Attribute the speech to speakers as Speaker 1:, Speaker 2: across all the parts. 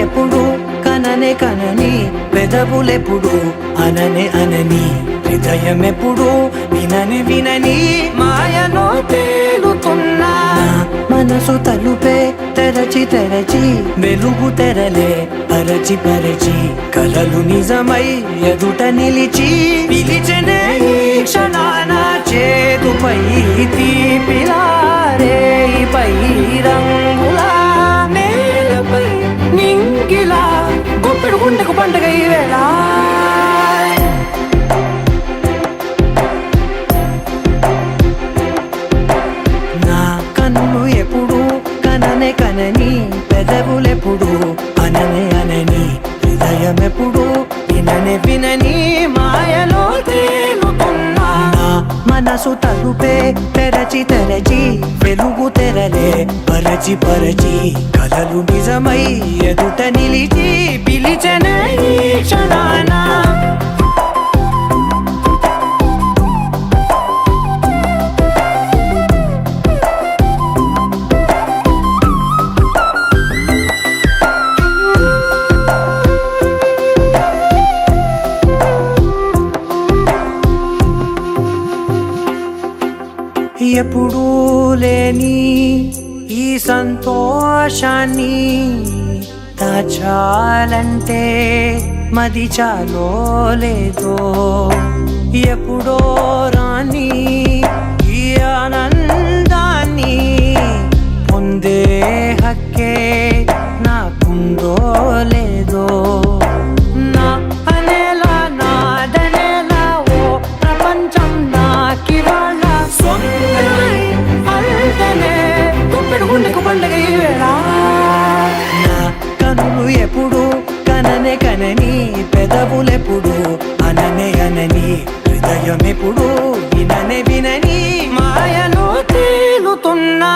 Speaker 1: ఎప్పుడు కననే కనని పెదవులెప్పుడు అననే అనని హృదయం ఎప్పుడు వినని వినని మాయలో తేలుతున్నా మనసు తలుపే తెరచి తెరచి వెలుగు తెరలే పరచి పరచి కలలు నిజమై ఎదుట నిలిచి పిలిచెనే ఈ క్షణాన చేతుపై తీపిలారే పై రంగులా నేలపై నింగిలా గుప్పెడు గుండెకు పండుగ ఈ వేళ నా కన్నులు ఎప్పుడు కననే కనని పెదవులెప్పుడు అననే అనని హృదయం ఎప్పుడు విననే వినని మాయలో తేలుతున్నా మనసు తలుపే తెరచి తెరచి వెలుగు తెరలే పరచి పరచి కలలు నిజమై ఎదుట నిలిచి పిలిచెనే ఈ క్షణాన ఎప్పుడూ లేని ఈ సంతోషాన్ని దాచాలంటే మది చాలో లేదో ఎప్పుడో రాని ఈ ఆనందాన్ని పొందే హక్కే నాకుందో లేదో నా అనేలా నాదనేలా ఓ ప్రపంచం నాకివాళ్ళ పండుగ ఈ వేళ నా కనులు ఎప్పుడు కననే కనని పెదవులెప్పుడు అననే అనని హృదయం ఎప్పుడు విననే వినని మాయలో తేలుతున్నా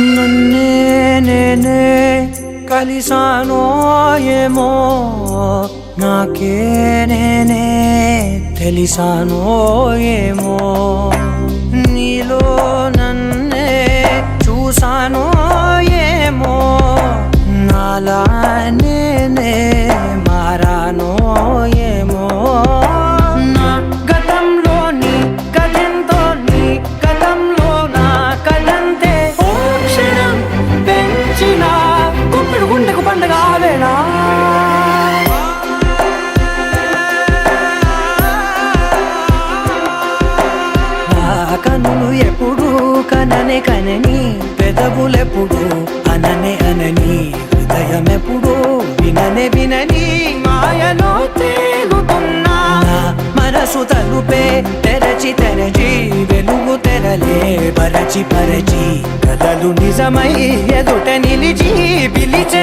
Speaker 1: నన్నే నేనే కలిసానో ఏమో నాకే నేనే తెలిసానో ఏమో నీలో నన్నే చూసానో ఏమో నాలా నేనే మారానో ఏమో నా గతంలోని కథంతో నీ గతంలో నా కథంతే గుండెకు పండుగ వేళ నా కన్నులు ఎప్పుడు కననే కనని పెదవులెప్పుడు అననే అనని హృదయం ఎప్పుడు విననే వినని మాయలో తేలుతున్నా మనసు తలుపే తెరచి తెరచి వెలుగు తెరలే పరచి పరచి కలలు నిజమై ఎదుట నిలిచి పిలిచి